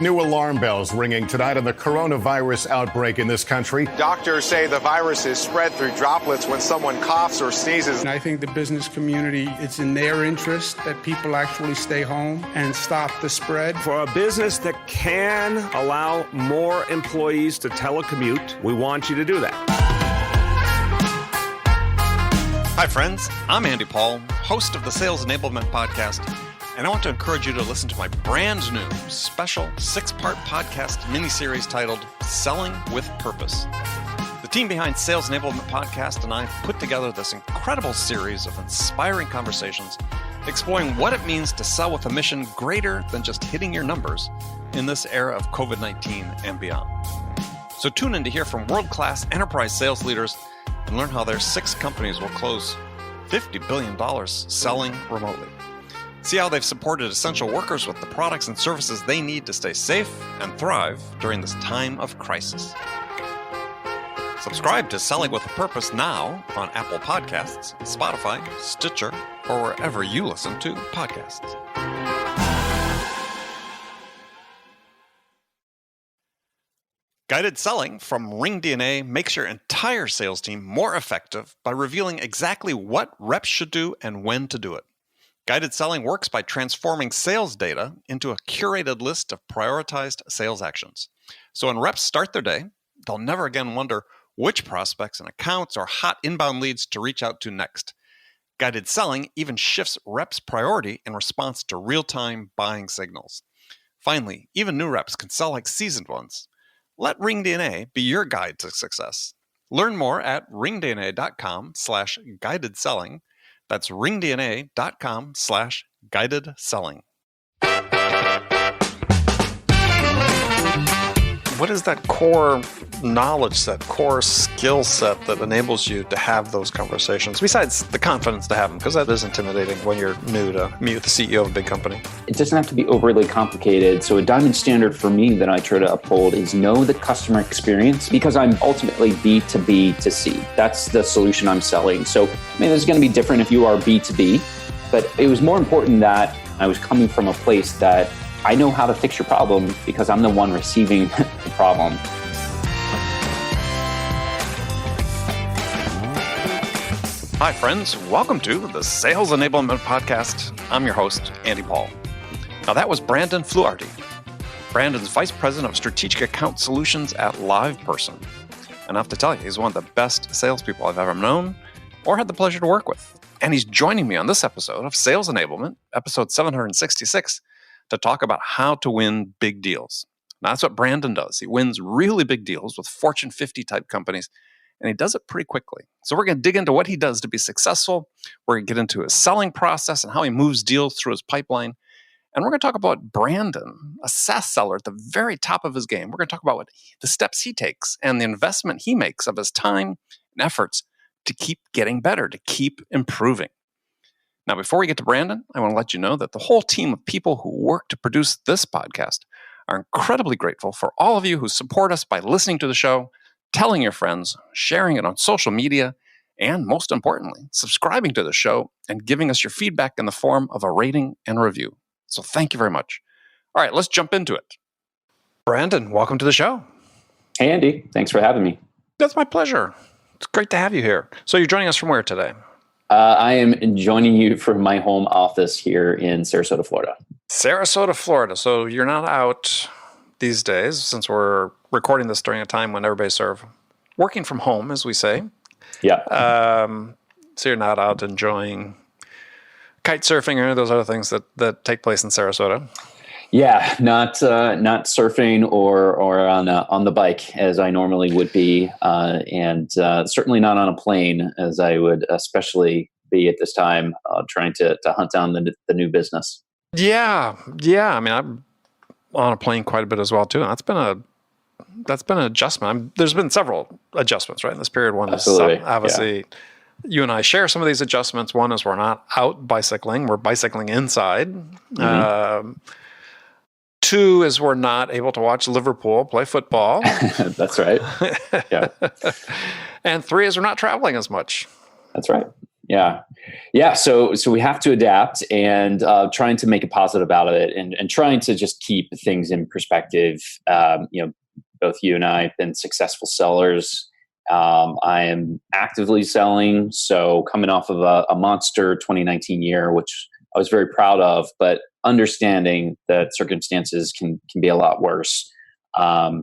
New alarm bells ringing tonight on the coronavirus outbreak in this country. Doctors say the virus is spread through droplets when someone coughs or sneezes. And I think the business community, it's in their interest that people actually stay home and stop the spread. For a business that can allow more employees to telecommute, we want you to do that. Hi, friends. I'm Andy Paul, host of the Sales Enablement Podcast, and I want to encourage you to listen to my brand new special 6-part podcast miniseries titled Selling with Purpose. The team behind Sales Enablement Podcast and I put together this incredible series of inspiring conversations exploring what it means to sell with a mission greater than just hitting your numbers in this era of COVID-19 and beyond. So tune in to hear from world-class enterprise sales leaders and learn how their 6 companies will close $50 billion selling remotely. See how they've supported essential workers with the products and services they need to stay safe and thrive during this time of crisis. Subscribe to Selling with a Purpose now on Apple Podcasts, Spotify, Stitcher, or wherever you listen to podcasts. Guided Selling from RingDNA makes your entire sales team more effective by revealing exactly what reps should do and when to do it. Guided Selling works by transforming sales data into a curated list of prioritized sales actions. So when reps start their day, they'll never again wonder which prospects and accounts or hot inbound leads to reach out to next. Guided Selling even shifts reps' priority in response to real-time buying signals. Finally, even new reps can sell like seasoned ones. Let RingDNA be your guide to success. Learn more at ringdna.com/guided selling. That's ringdna.com/guided selling. What is that core knowledge set, core skill set that enables you to have those conversations, besides the confidence to have them? Because that is intimidating when you're new to meet with the CEO of a big company. It doesn't have to be overly complicated. So a diamond standard for me that I try to uphold is know the customer experience, because I'm ultimately B2B to C. That's the solution I'm selling. So, this is going to be different if you are B2B, but it was more important that I was coming from a place that I know how to fix your problem because I'm the one receiving the problem. Hi, friends. Welcome to the Sales Enablement Podcast. I'm your host, Andy Paul. Now, that was Brandon Fluharty. Brandon's Vice President of Strategic Account Solutions at LivePerson. And I have to tell you, he's one of the best salespeople I've ever known or had the pleasure to work with. And he's joining me on this episode of Sales Enablement, episode 766, to talk about how to win big deals. Now, that's what Brandon does. He wins really big deals with Fortune 50 type companies, and he does it pretty quickly. So we're going to dig into what he does to be successful. We're going to get into his selling process and how he moves deals through his pipeline. And we're going to talk about Brandon, a SaaS seller at the very top of his game. We're going to talk about the steps he takes and the investment he makes of his time and efforts to keep getting better, to keep improving. Now, before we get to Brandon, I want to let you know that the whole team of people who work to produce this podcast are incredibly grateful for all of you who support us by listening to the show, telling your friends, sharing it on social media, and most importantly, subscribing to the show and giving us your feedback in the form of a rating and review. So thank you very much. All right, let's jump into it. Brandon, welcome to the show. Hey, Andy. Thanks for having me. That's my pleasure. It's great to have you here. So you're joining us from where today? I am joining you from my home office here in Sarasota, Florida. Sarasota, Florida. So you're not out these days, since we're recording this during a time when everybody's sort of working from home, as we say. Yeah. So you're not out enjoying kite surfing or those other things that take place in Sarasota. Yeah, not surfing or on the bike as I normally would be, and certainly not on a plane as I would especially be at this time, trying to hunt down the new business. Yeah. I'm on a plane quite a bit as well too, and that's been an adjustment. There's been several adjustments, right, in this period. One Absolutely. Is obviously you and I share some of these adjustments. One is we're not out bicycling; we're bicycling inside. Mm-hmm. 2 is we're not able to watch Liverpool play football. That's right. Yeah. And 3 is we're not traveling as much. That's right. Yeah. So we have to adapt and trying to make a positive out of it and trying to just keep things in perspective. Both you and I have been successful sellers. I am actively selling. So coming off of a monster 2019 year, which I was very proud of, but understanding that circumstances can be a lot worse. My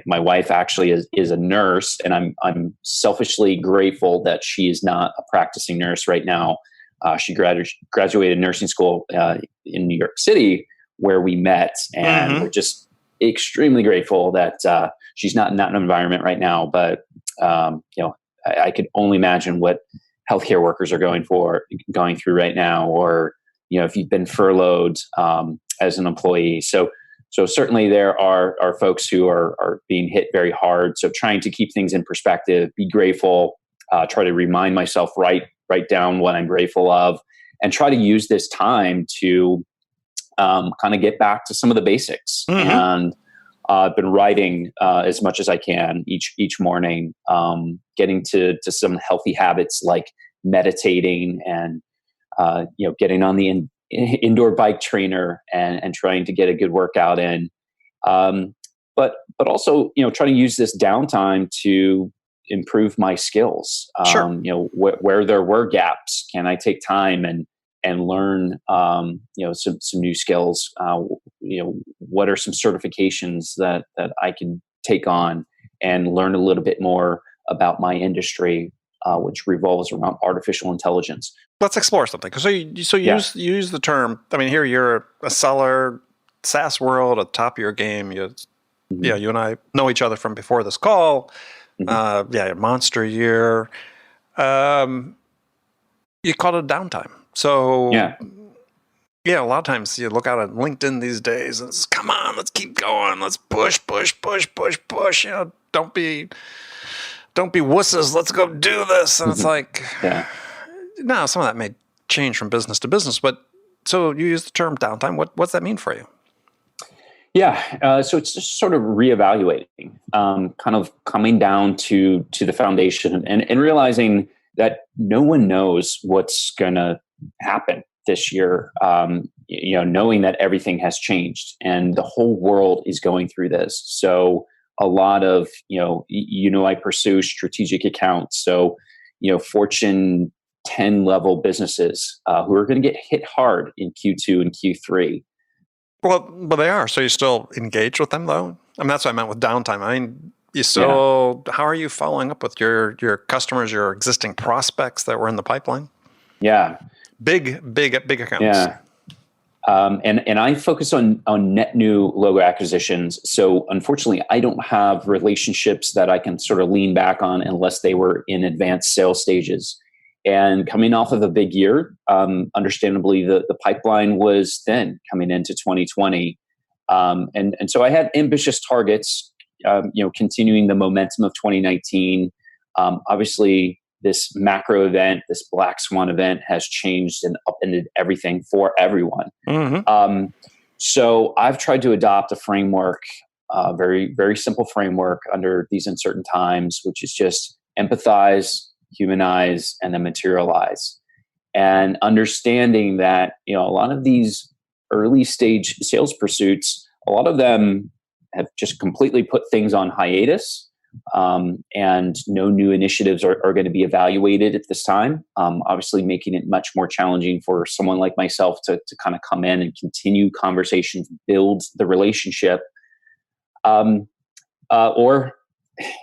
wife actually is a nurse, and I'm selfishly grateful that she is not a practicing nurse right now. She graduated nursing school in New York City, where we met, and we're just extremely grateful that she's not in that environment right now. But I could only imagine what healthcare workers are going through right now, or if you've been furloughed as an employee. So certainly there are folks who are being hit very hard. So trying to keep things in perspective, be grateful, try to remind myself, write down what I'm grateful of, and try to use this time to kind of get back to some of the basics. And I've been writing as much as I can each morning, getting to some healthy habits like meditating and getting on the indoor bike trainer and trying to get a good workout in. But also, trying to use this downtime to improve my skills. Sure. Where there were gaps, can I take time and learn, some new skills? What are some certifications that I can take on and learn a little bit more about my industry, which revolves around artificial intelligence. Let's explore something. So you use the term. I mean, here you're a seller, SaaS world, at the top of your game. You and I know each other from before this call. Monster year. You called it downtime. So a lot of times you look out at LinkedIn these days and it's, come on, let's keep going. Let's push. Don't be wusses. Let's go do this. And it's like, no, some of that may change from business to business, but so you use the term downtime. What's that mean for you? Yeah. So it's just sort of reevaluating, kind of coming down to the foundation and realizing that no one knows what's going to happen this year. Knowing that everything has changed and the whole world is going through this. So a lot of, I pursue strategic accounts. So, Fortune 10 level businesses who are going to get hit hard in Q2 and Q3. Well, but they are. So you still engage with them, though? I mean, that's what I meant with downtime. I mean, you still, how are you following up with your customers, your existing prospects that were in the pipeline? Yeah. Big accounts. Yeah. And I focus on net new logo acquisitions. So unfortunately, I don't have relationships that I can sort of lean back on unless they were in advanced sales stages. And coming off of a big year, understandably, the pipeline was thin coming into 2020. And so I had ambitious targets, continuing the momentum of 2019. Obviously, this macro event, this black swan event has changed and upended everything for everyone. So I've tried to adopt a framework, very, very simple framework under these uncertain times, which is just empathize, humanize, and then materialize. And understanding that, a lot of these early stage sales pursuits, a lot of them have just completely put things on hiatus. And no new initiatives are going to be evaluated at this time. Obviously making it much more challenging for someone like myself to kind of come in and continue conversations, build the relationship. Or,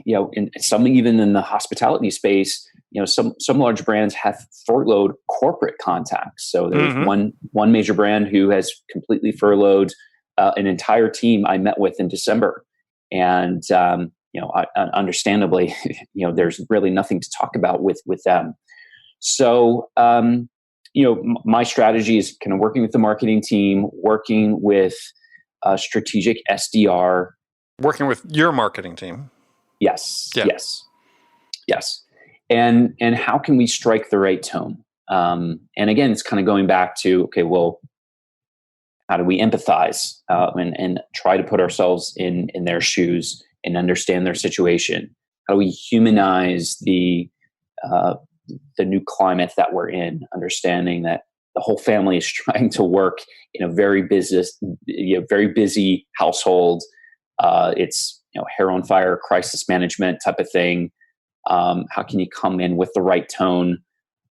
in some, even in the hospitality space, some large brands have furloughed corporate contacts. So there's one major brand who has completely furloughed an entire team I met with in December. And, understandably, there's really nothing to talk about with them. So, my strategy is kind of working with the marketing team, working with strategic SDR. Working with your marketing team. Yes. Yeah. Yes. And how can we strike the right tone? And again, it's kind of going back to, okay, well, how do we empathize and try to put ourselves in their shoes and understand their situation? How do we humanize the the new climate that we're in, understanding that the whole family is trying to work in a very busy household. It's hair on fire, crisis management type of thing. How can you come in with the right tone?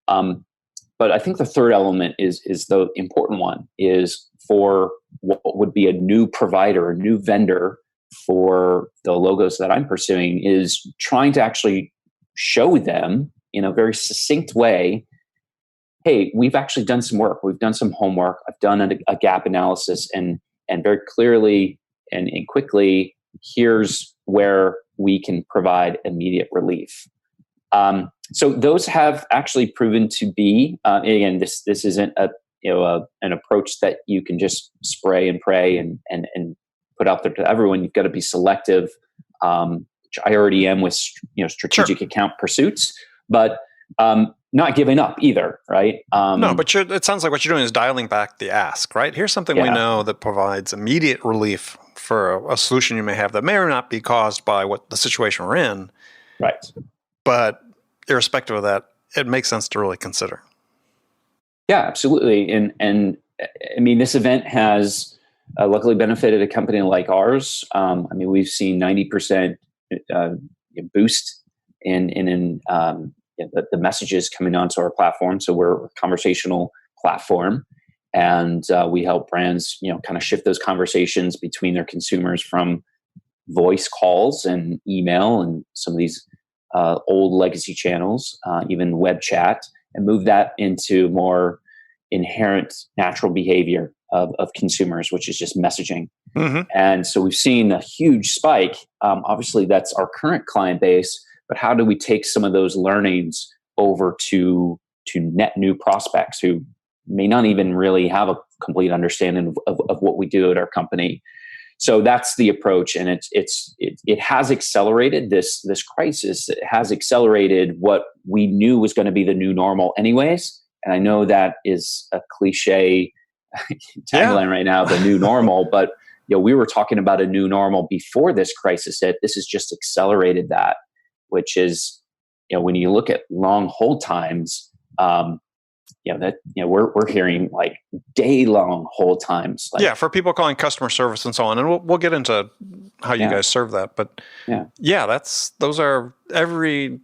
But I think the third element is the important one, is for what would be a new provider, a new vendor for the logos that I'm pursuing, is trying to actually show them in a very succinct way, hey, we've actually done some work. We've done some homework. I've done a gap analysis, and very clearly and quickly, here's where we can provide immediate relief. So those have actually proven to be, again, this isn't an approach that you can just spray and pray and put out there to everyone. You've got to be selective, which I already am with strategic account pursuits, but not giving up either, right? No, but it sounds like what you're doing is dialing back the ask, right? Here's something we know that provides immediate relief for a solution you may have that may or not be caused by what the situation we're in. Right. But irrespective of that, it makes sense to really consider. Yeah, absolutely. And I mean, this event has luckily benefited a company like ours. We've seen 90% boost in the messages coming onto our platform. So we're a conversational platform, and we help brands, kind of shift those conversations between their consumers from voice calls and email and some of these old legacy channels, even web chat, and move that into more inherent natural behavior of consumers, which is just messaging. Mm-hmm. And so we've seen a huge spike. Obviously, that's our current client base, but how do we take some of those learnings over to net new prospects who may not even really have a complete understanding of what we do at our company? So that's the approach, and it has accelerated this crisis. It has accelerated what we knew was going to be the new normal, anyways. And I know that is a cliche tagline right now, the new normal. But we were talking about a new normal before this crisis hit. This has just accelerated that, which is when you look at long hold times. We're hearing like day-long hold times. For people calling customer service and so on, and we'll get into how you guys serve that. But those are every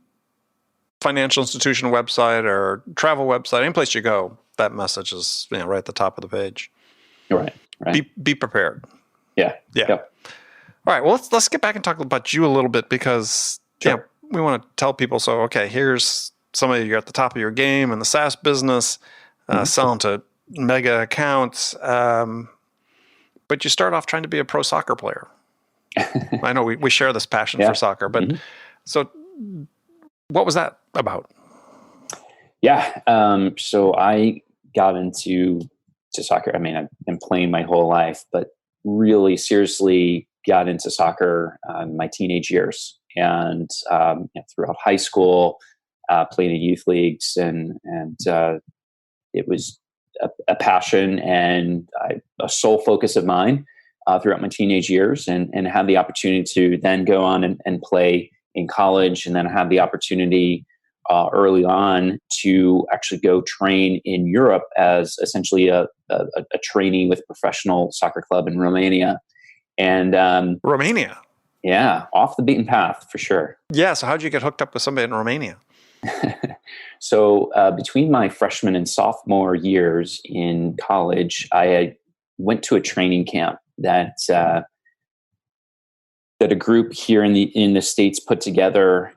financial institution website or travel website, any place you go, that message is right at the top of the page. Right. Be prepared. Yeah. All right. Well, let's get back and talk about you a little bit, because we want to tell people. So, okay, here's somebody, you're at the top of your game in the SaaS business, selling to mega accounts, but you start off trying to be a pro soccer player. I know we share this passion for soccer, but so what was that about? Yeah, so I got into soccer. I mean, I've been playing my whole life, but really seriously got into soccer in my teenage years, and throughout high school. Playing in youth leagues, and it was a passion and a sole focus of mine throughout my teenage years, and had the opportunity to then go on and play in college, and then have the opportunity early on to actually go train in Europe as essentially a trainee with a professional soccer club in Romania. And Romania? Yeah, off the beaten path for sure. Yeah, so how'd you get hooked up with somebody in Romania? So between my freshman and sophomore years in college, I went to a training camp that a group here in the States put together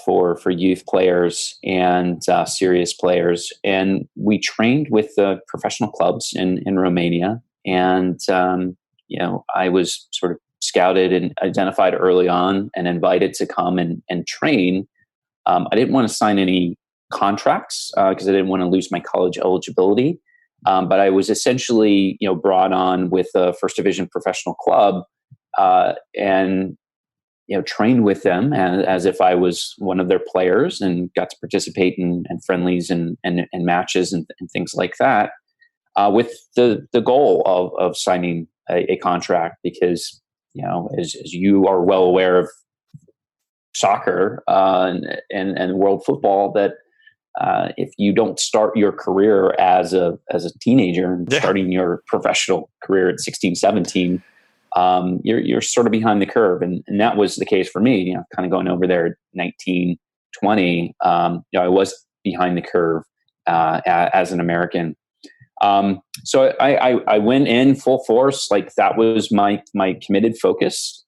for youth players and serious players, and we trained with the professional clubs in Romania. And I was sort of scouted and identified early on and invited to come and train. I didn't want to sign any contracts because I didn't want to lose my college eligibility. But I was essentially, brought on with a first division professional club and trained with them as if I was one of their players, and got to participate in friendlies and matches and things like that, with the goal of signing a contract, because as you are well aware of soccer and world football, that if you don't start your career as a teenager and starting your professional career at 16, 17, you're sort of behind the curve. And that was the case for me, kind of going over there at 19, 20. I was behind the curve as an American. So I went in full force. Like that was my committed focus,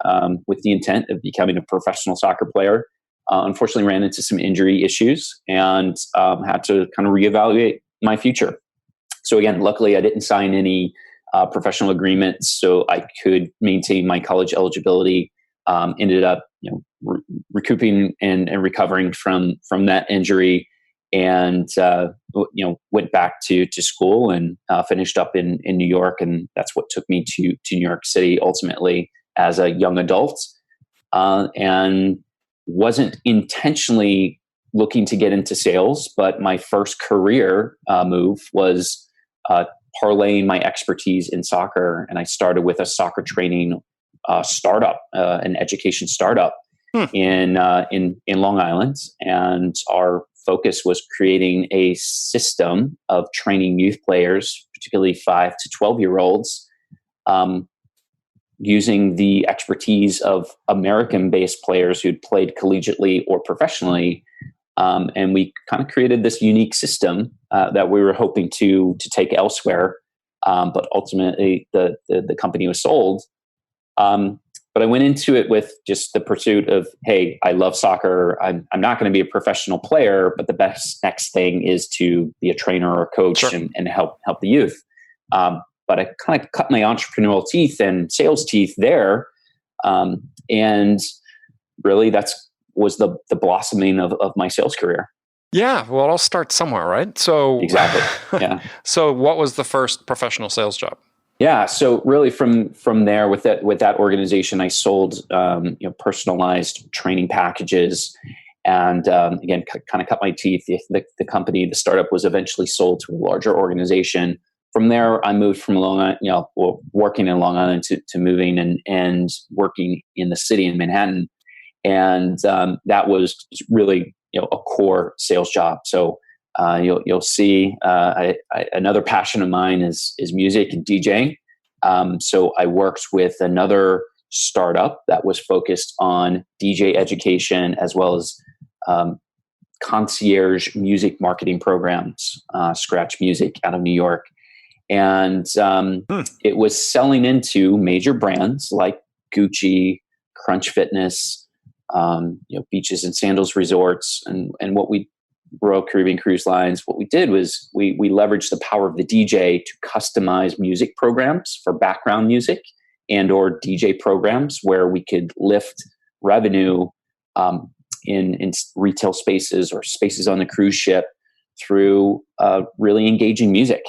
with the intent of becoming a professional soccer player. Unfortunately ran into some injury issues and had to kind of reevaluate my future. So again, luckily I didn't sign any professional agreements, so I could maintain my college eligibility. Ended up recouping and recovering from that injury, and went back to school and finished up in New York, and that's what took me to New York City ultimately as a young adult, and wasn't intentionally looking to get into sales, but my first career move was parlaying my expertise in soccer, and I started with a soccer training startup, an education startup in Long Island, and our focus was creating a system of training youth players, particularly 5 to 12-year-olds, using the expertise of American-based players who'd played collegiately or professionally. And we kind of created this unique system that we were hoping to take elsewhere. But ultimately the company was sold. But I went into it with just the pursuit of, hey, I love soccer. I'm not going to be a professional player, but the best next thing is to be a trainer or a coach and help the youth. But I kind of cut my entrepreneurial teeth and sales teeth there. And really was the blossoming of my sales career. Yeah. Well, I'll start somewhere, right? So exactly. Yeah. So what was the first professional sales job? Yeah. So really from there with that organization, I sold, personalized training packages, and again, kind of cut my teeth. The company, the startup, was eventually sold to a larger organization. From there, I moved from Long Island, working in Long Island to moving and working in the city in Manhattan. And that was really, a core sales job. So you'll see another passion of mine is music and DJing. So I worked with another startup that was focused on DJ education as well as concierge music marketing programs, Scratch Music out of New York. And it was selling into major brands like Gucci, Crunch Fitness, Beaches and Sandals Resorts, and what we Royal Caribbean Cruise Lines. What we did was we leveraged the power of the DJ to customize music programs for background music and or DJ programs where we could lift revenue in retail spaces or spaces on the cruise ship through really engaging music.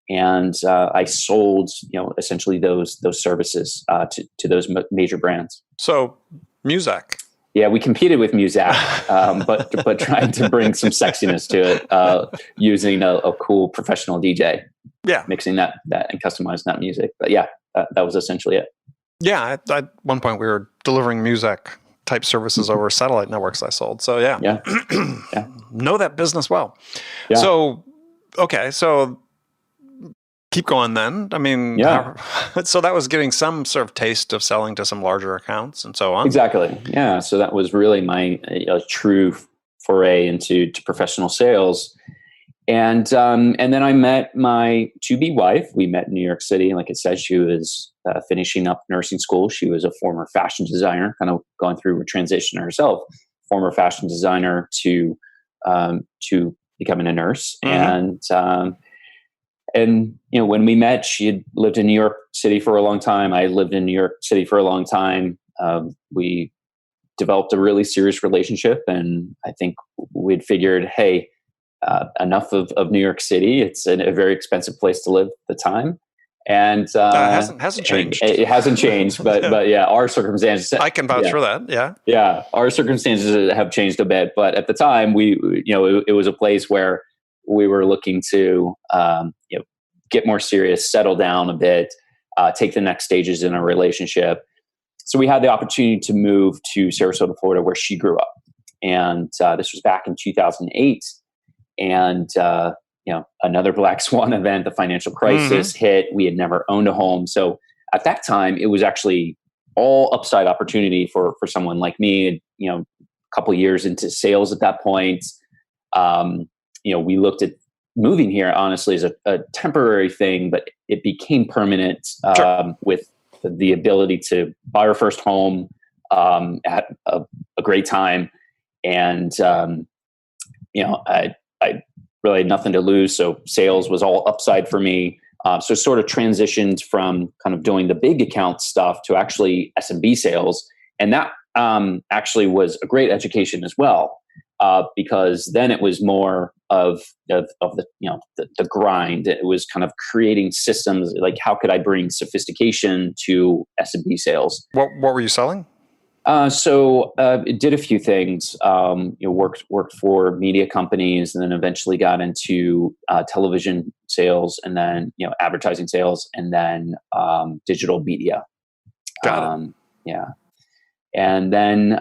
And I sold, essentially those services to those major brands. So, Muzak. Yeah, we competed with Muzak, but trying to bring some sexiness to it using a cool professional DJ. Yeah, mixing that and customizing that music. But yeah, that was essentially it. Yeah, at one point we were delivering Muzak type services over satellite networks I sold. So yeah. Yeah. Know that business well. Yeah. So okay, so keep going then. I mean, so that was getting some sort of taste of selling to some larger accounts and so on. Exactly. Yeah. So that was really my true foray into professional sales. And then I met my to-be wife. We met in New York City. And like I said, she was finishing up nursing school. She was a former fashion designer, kind of going through a transition herself, former fashion designer to becoming a nurse. Mm-hmm. And when we met, she had lived in New York City for a long time. I lived in New York City for a long time. We developed a really serious relationship, and I think we'd figured, hey, enough of New York City. It's a very expensive place to live at the time, and hasn't changed. It hasn't changed, but yeah, our circumstances. I can vouch for that. Yeah, our circumstances have changed a bit, but at the time, it was a place where we were looking to get more serious, settle down a bit, take the next stages in our relationship. So we had the opportunity to move to Sarasota, Florida, where she grew up, and this was back in 2008. And, another black swan event, the financial crisis hit. We had never owned a home. So at that time, it was actually all upside opportunity for someone like me, a couple years into sales at that point. We looked at moving here, honestly, as a temporary thing, but it became permanent with the ability to buy our first home at a great time. And, I really had nothing to lose. So sales was all upside for me. So sort of transitioned from kind of doing the big account stuff to actually SMB sales. And that actually was a great education as well, because then it was more of the grind. It was kind of creating systems, like how could I bring sophistication to SMB sales? What were you selling? So it did a few things. Worked for media companies, and then eventually got into television sales, and then advertising sales, and then digital media. Got it. Yeah, and then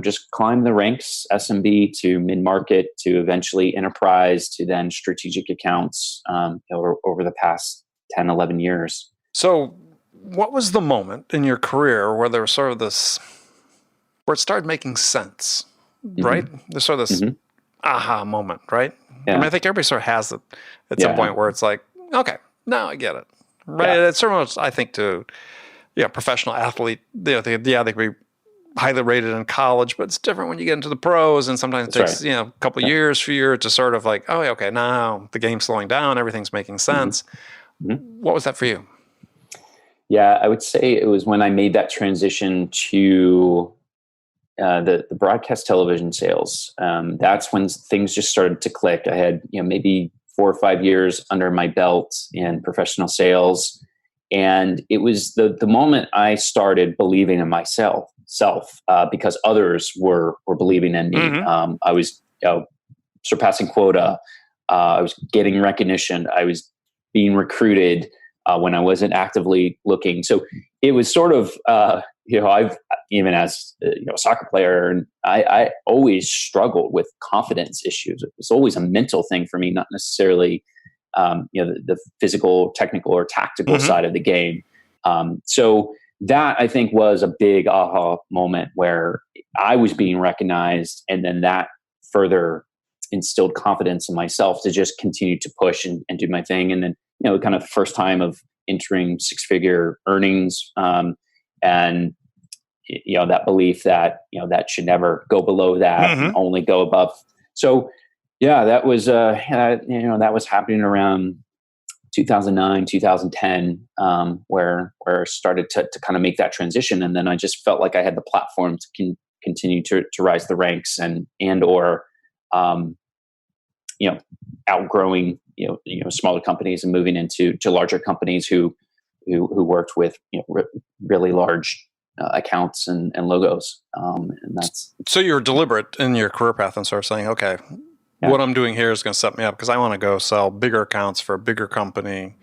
just climbed the ranks, SMB to mid market to eventually enterprise to then strategic accounts over the past 10, 11 years. So, what was the moment in your career where there was sort of this, where it started making sense, right? There's sort of this aha moment, right? Yeah. I mean, I think everybody sort of has it at some point where it's like, okay, now I get it, right? Yeah. It's sort of, I think, to professional athlete, they could be highly rated in college, but it's different when you get into the pros, and sometimes it takes a couple of years for you to sort of like, oh, okay, now the game's slowing down, everything's making sense. What was that for you? Yeah, I would say it was when I made that transition to the broadcast television sales. That's when things just started to click. I had maybe 4 or 5 years under my belt in professional sales, and it was the moment I started believing in myself, because others were believing in me. I was surpassing quota. I was getting recognition. I was being recruited when I wasn't actively looking. So it was sort of, I've even as a soccer player, and I always struggled with confidence issues. It was always a mental thing for me, not necessarily, the physical, technical, or tactical side of the game. So that, I think, was a big aha moment where I was being recognized, and then that further instilled confidence in myself to just continue to push and do my thing. And then, kind of the first time of entering 6-figure earnings, and that belief that that should never go below that, and only go above. So yeah, that was that was happening around 2009, 2010, where I started to kind of make that transition. And then I just felt like I had the platform to continue to rise the ranks and or outgrowing smaller companies and moving into larger companies who worked with really large accounts and logos. And that's so you're deliberate in your career path and sort of saying, okay, what I'm doing here is going to set me up because I want to go sell bigger accounts for a bigger company.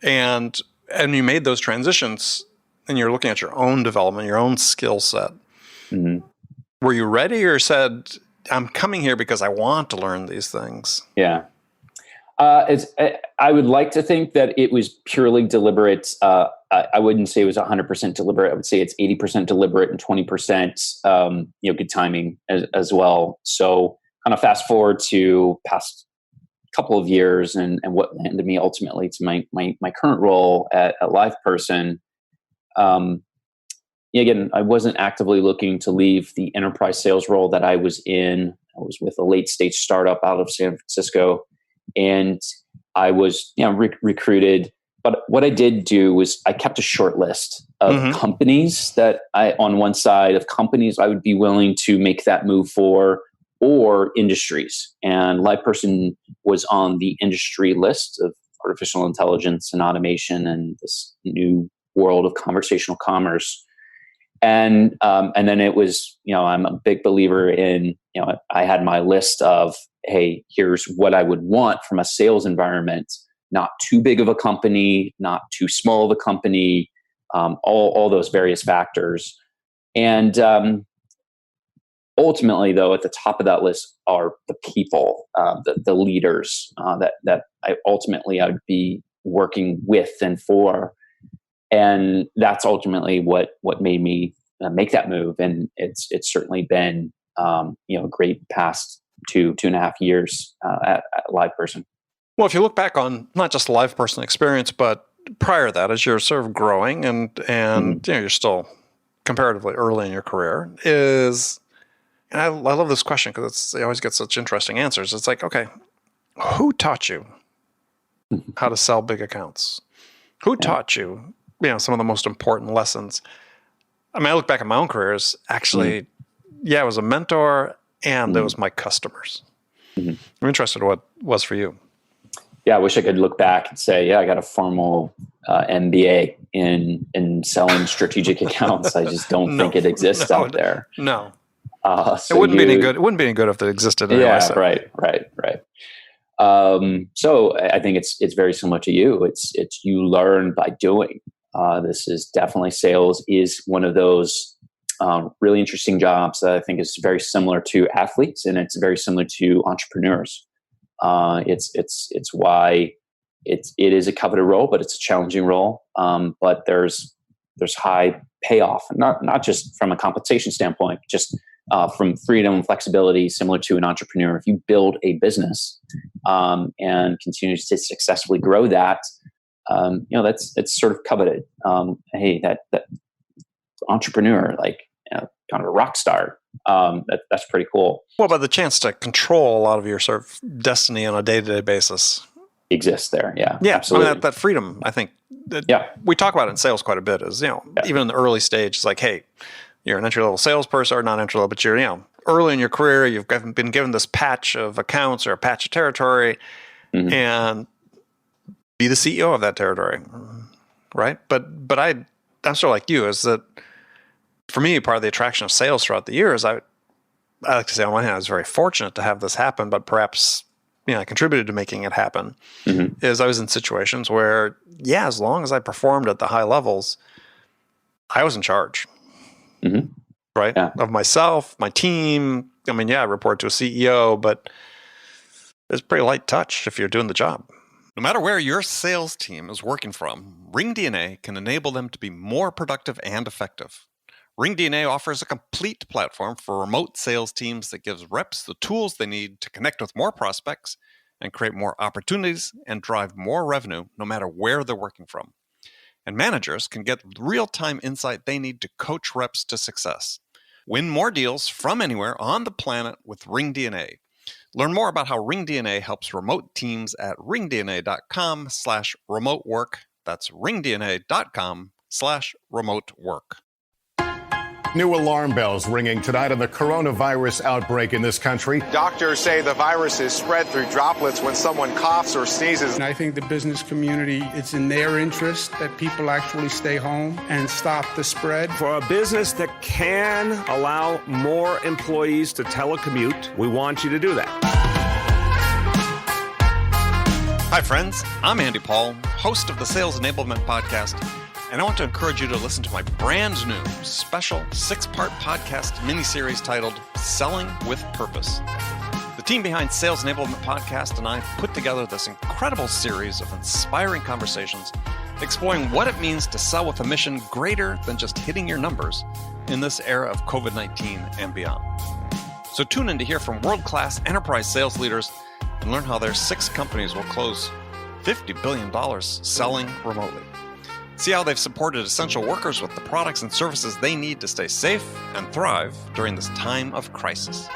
And you made those transitions, and you're looking at your own development, your own skill set. Were you ready, or said, I'm coming here because I want to learn these things? Yeah. I would like to think that it was purely deliberate. I wouldn't say it was 100% deliberate. I would say it's 80% deliberate and 20%, good timing as well. So kind of fast forward to past couple of years and what landed me ultimately to my current role at LivePerson. Again, I wasn't actively looking to leave the enterprise sales role that I was in. I was with a late stage startup out of San Francisco, and I was recruited. But what I did do was I kept a short list of companies that on one side of companies I would be willing to make that move for, or industries. And LivePerson was on the industry list of artificial intelligence and automation and this new world of conversational commerce. And then it was, I'm a big believer in, I had my list of, hey, here's what I would want from a sales environment, not too big of a company, not too small of a company, all those various factors. And ultimately, though, at the top of that list are the people, the leaders that I'd be working with and for. And that's ultimately what made me make that move. And it's certainly been a great past 2.5 years at LivePerson. Well, if you look back on not just the LivePerson experience, but prior to that, as you're sort of growing and you're still comparatively early in your career, and I love this question because they always get such interesting answers. It's like, okay, who taught you how to sell big accounts? Who taught you, some of the most important lessons? I mean, I look back at my own career as actually, it was a mentor and it was my customers. I'm interested in what was for you. Yeah, I wish I could look back and say, I got a formal MBA in selling strategic accounts. I just don't think it exists out there. No. So it wouldn't be any good. It wouldn't be any good if it existed anyway. Yeah, so. Right. So I think it's very similar to you. It's you learn by doing. This is definitely sales is one of those really interesting jobs that I think is very similar to athletes, and it's very similar to entrepreneurs. It's why it is a coveted role, but it's a challenging role. But there's high payoff, not just from a compensation standpoint, just from freedom and flexibility, similar to an entrepreneur. If you build a business and continue to successfully grow that, it's sort of coveted. Hey, that entrepreneur, kind of a rock star. That's pretty cool. Well, but the chance to control a lot of your sort of destiny on a day-to-day basis exists there. Yeah, absolutely. I mean, that freedom, I think. We talk about it in sales quite a bit. Is even in the early stage, it's like, hey, you're an entry-level salesperson, or not entry-level, but you're early in your career, you've been given this patch of accounts or a patch of territory, and be the CEO of that territory, right? But I'm sort of like you, is that for me, part of the attraction of sales throughout the years, I like to say on one hand, I was very fortunate to have this happen, but perhaps I contributed to making it happen, is I was in situations where, as long as I performed at the high levels, I was in charge, right? Yeah. Of myself, my team. I mean, I report to a CEO, but it's pretty light touch if you're doing the job. No matter where your sales team is working from, RingDNA can enable them to be more productive and effective. RingDNA offers a complete platform for remote sales teams that gives reps the tools they need to connect with more prospects and create more opportunities and drive more revenue no matter where they're working from. And managers can get real-time insight they need to coach reps to success. Win more deals from anywhere on the planet with RingDNA. Learn more about how RingDNA helps remote teams at ringdna.com/remote work. That's ringdna.com/remote work. New alarm bells ringing tonight on the coronavirus outbreak in this country. Doctors say the virus is spread through droplets when someone coughs or sneezes. And I think the business community, it's in their interest that people actually stay home and stop the spread. For a business that can allow more employees to telecommute, we want you to do that. Hi, friends. I'm Andy Paul, host of the Sales Enablement Podcast. And I want to encourage you to listen to my brand new special 6-part podcast miniseries titled Selling with Purpose. The team behind Sales Enablement Podcast and I put together this incredible series of inspiring conversations exploring what it means to sell with a mission greater than just hitting your numbers in this era of COVID-19 and beyond. So tune in to hear from world-class enterprise sales leaders and learn how their 6 companies will close $50 billion selling remotely. See how they've supported essential workers with the products and services they need to stay safe and thrive during this time of crisis.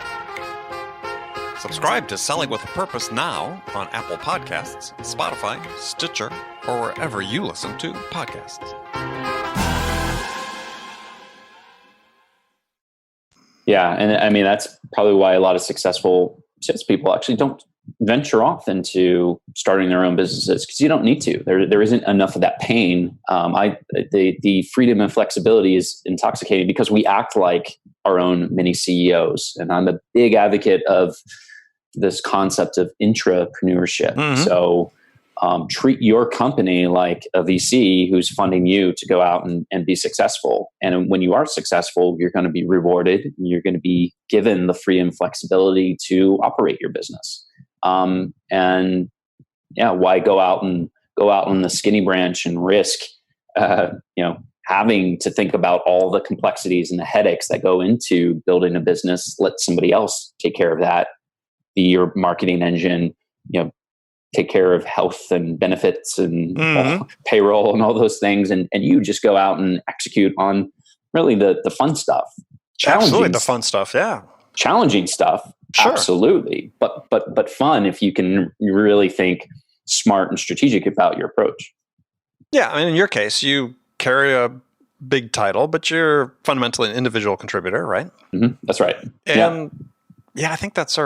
Subscribe to Selling with a Purpose now on Apple Podcasts, Spotify, Stitcher, or wherever you listen to podcasts. Yeah, and I mean, that's probably why a lot of successful salespeople actually don't venture off into starting their own businesses, because you don't need to. There isn't enough of that pain. The freedom and flexibility is intoxicating because we act like our own mini CEOs. And I'm a big advocate of this concept of intrapreneurship. So treat your company like a VC who's funding you to go out and be successful. And when you are successful, you're going to be rewarded. You're going to be given the freedom and flexibility to operate your business. And yeah, why go out on the skinny branch and risk, having to think about all the complexities and the headaches that go into building a business? Let somebody else take care of that. Be your marketing engine, take care of health and benefits and payroll and all those things. And you just go out and execute on really the fun stuff. Absolutely, the fun stuff. Yeah. Challenging stuff. Sure. Absolutely. But fun if you can really think smart and strategic about your approach. Yeah. I mean, in your case, you carry a big title, but you're fundamentally an individual contributor, right? Mm-hmm. That's right. And yeah, I think that's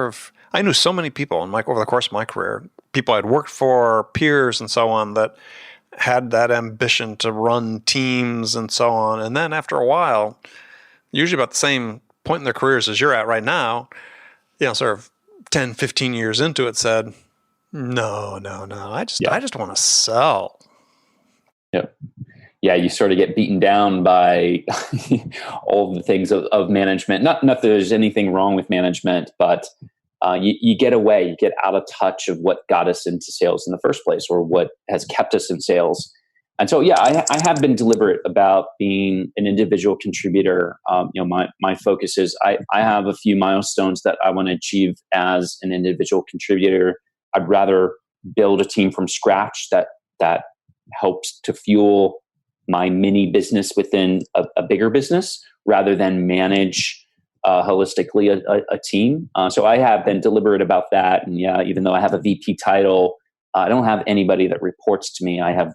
I knew so many people over the course of my career, people I'd worked for, peers and so on, that had that ambition to run teams and so on. And then after a while, usually about the same point in their careers as you're at right now, sort of 10, 15 years into it, said, no, I just want to sell. Yep. Yeah, you sort of get beaten down by all the things of management. Not that there's anything wrong with management, but you get away, you get out of touch of what got us into sales in the first place, or what has kept us in sales. And so, yeah, I have been deliberate about being an individual contributor. My focus is I have a few milestones that I want to achieve as an individual contributor. I'd rather build a team from scratch that helps to fuel my mini business within a bigger business, rather than manage holistically a team. So I have been deliberate about that. And yeah, even though I have a VP title, I don't have anybody that reports to me. I have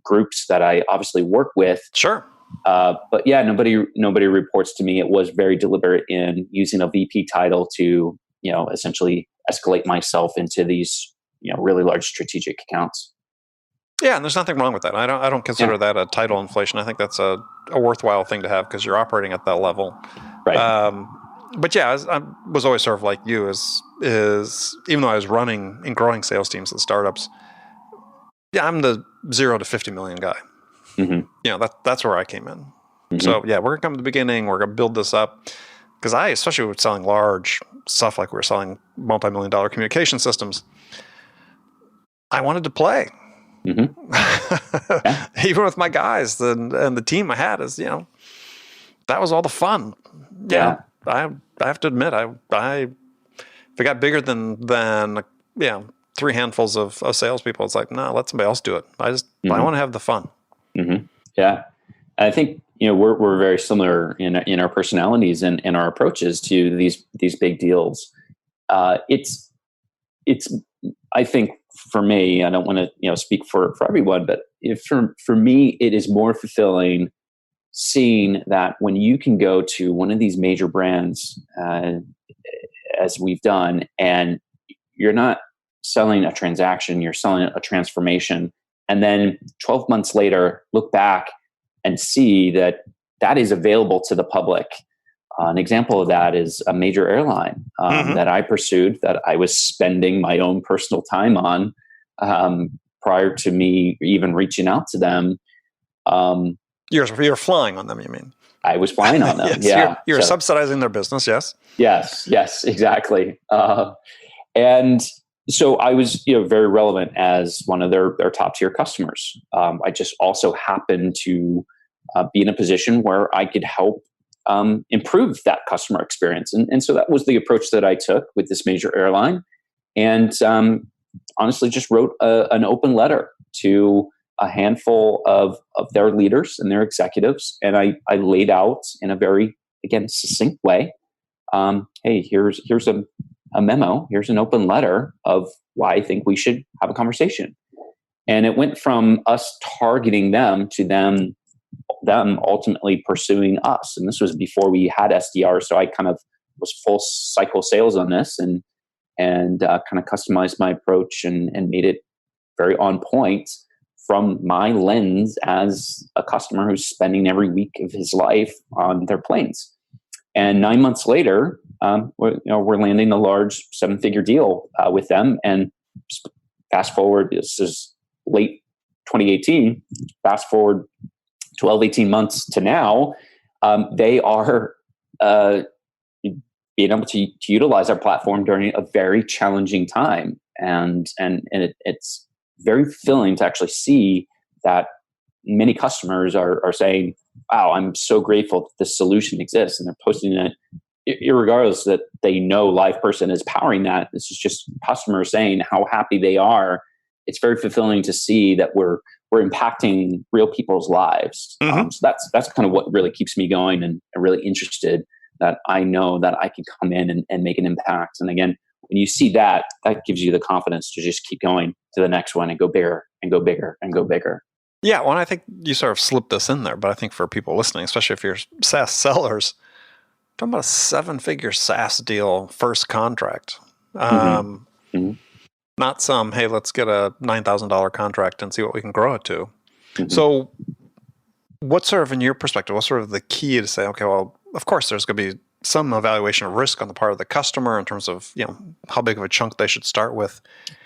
groups that I obviously work with. Sure. But yeah, nobody reports to me. It was very deliberate in using a VP title to, essentially escalate myself into these, really large strategic accounts. Yeah, and there's nothing wrong with that. I don't consider that a title inflation. I think that's a worthwhile thing to have because you're operating at that level. Right. But yeah, I was always sort of like you, is even though I was running and growing sales teams at startups, yeah, I'm the 0 to 50 million guy. Mm-hmm. That's where I came in. Mm-hmm. So yeah, we're gonna come to the beginning. We're gonna build this up, because especially with selling large stuff like we were selling multi-million-dollar communication systems, I wanted to play. Mm-hmm. Yeah. Even with my guys and the team I had, that was all the fun. Yeah. I have to admit, if it got bigger than three handfuls of salespeople, it's like, no, let somebody else do it. I want to have the fun. Mm-hmm. Yeah. I think, we're very similar in our personalities and our approaches to these big deals. It's I think for me, I don't want to speak for everyone, but for me, it is more fulfilling seeing that when you can go to one of these major brands, as we've done, and you're not selling a transaction, you're selling a transformation, and then 12 months later, look back and see that is available to the public. An example of that is a major airline that I pursued, that I was spending my own personal time on prior to me even reaching out to them. You're flying on them, you mean? I was flying on them. Yes, yeah, you're subsidizing their business. Yes. Yes, exactly. And so I was, very relevant as one of their top tier customers. I just also happened to be in a position where I could help improve that customer experience. And so that was the approach that I took with this major airline. And honestly, just wrote an open letter to a handful of their leaders and their executives. And I laid out in a very, again, succinct way, hey, here's a memo, here's an open letter of why I think we should have a conversation. And it went from us targeting them to them ultimately pursuing us. And this was before we had SDR. So I kind of was full cycle sales on this and kind of customized my approach and made it very on point from my lens as a customer who's spending every week of his life on their planes. And 9 months later, we're landing a large 7-figure deal with them. And fast forward, this is late 2018, fast forward 12, 18 months to now, they are being able to utilize our platform during a very challenging time. And it's very fulfilling to actually see that many customers are saying, wow, I'm so grateful that this solution exists. And they're posting it irregardless that they know LivePerson is powering that. This is just customers saying how happy they are. It's very fulfilling to see that we're impacting real people's lives. So that's kind of what really keeps me going and really interested, that I know that I can come in and make an impact. And again, when you see that gives you the confidence to just keep going to the next one and go bigger and go bigger and go bigger. Yeah, well, I think you sort of slipped this in there, but I think for people listening, especially if you're SaaS sellers, talking about a 7-figure SaaS deal, first contract. Not some, hey, let's get a $9,000 contract and see what we can grow it to. So what's sort of, in your perspective, what's sort of the key to say, okay, well, of course, there's going to be some evaluation of risk on the part of the customer in terms of, how big of a chunk they should start with.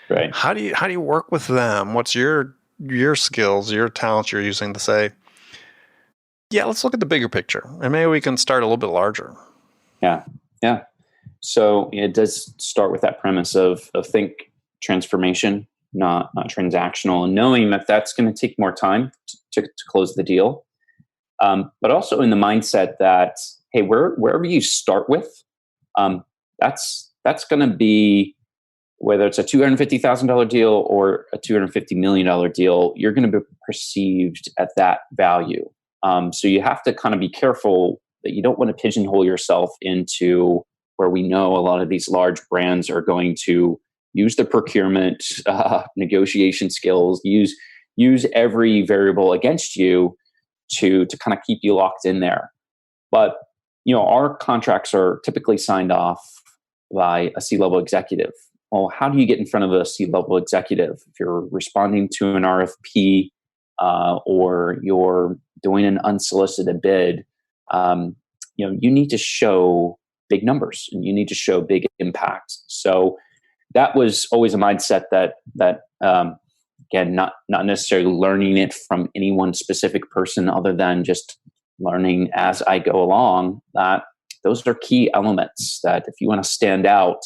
Right. How do you work with them? What's your skills, your talents you're using to say, yeah, let's look at the bigger picture, and maybe we can start a little bit larger. Yeah. So it does start with that premise of think transformation, not transactional, and knowing that that's going to take more time to close the deal. But also in the mindset that, hey, wherever you start with, that's going to be, whether it's a $250,000 deal or a $250 million deal, you're going to be perceived at that value. So you have to kind of be careful that you don't want to pigeonhole yourself into where we know a lot of these large brands are going to use the procurement, negotiation skills, use every variable against you to kind of keep you locked in there. But, our contracts are typically signed off by a C-level executive. Well, how do you get in front of a C-level executive? If you're responding to an RFP or you're doing an unsolicited bid, you need to show big numbers and you need to show big impact. So that was always a mindset that again, not necessarily learning it from any one specific person, other than just learning as I go along, that those are key elements that if you want to stand out,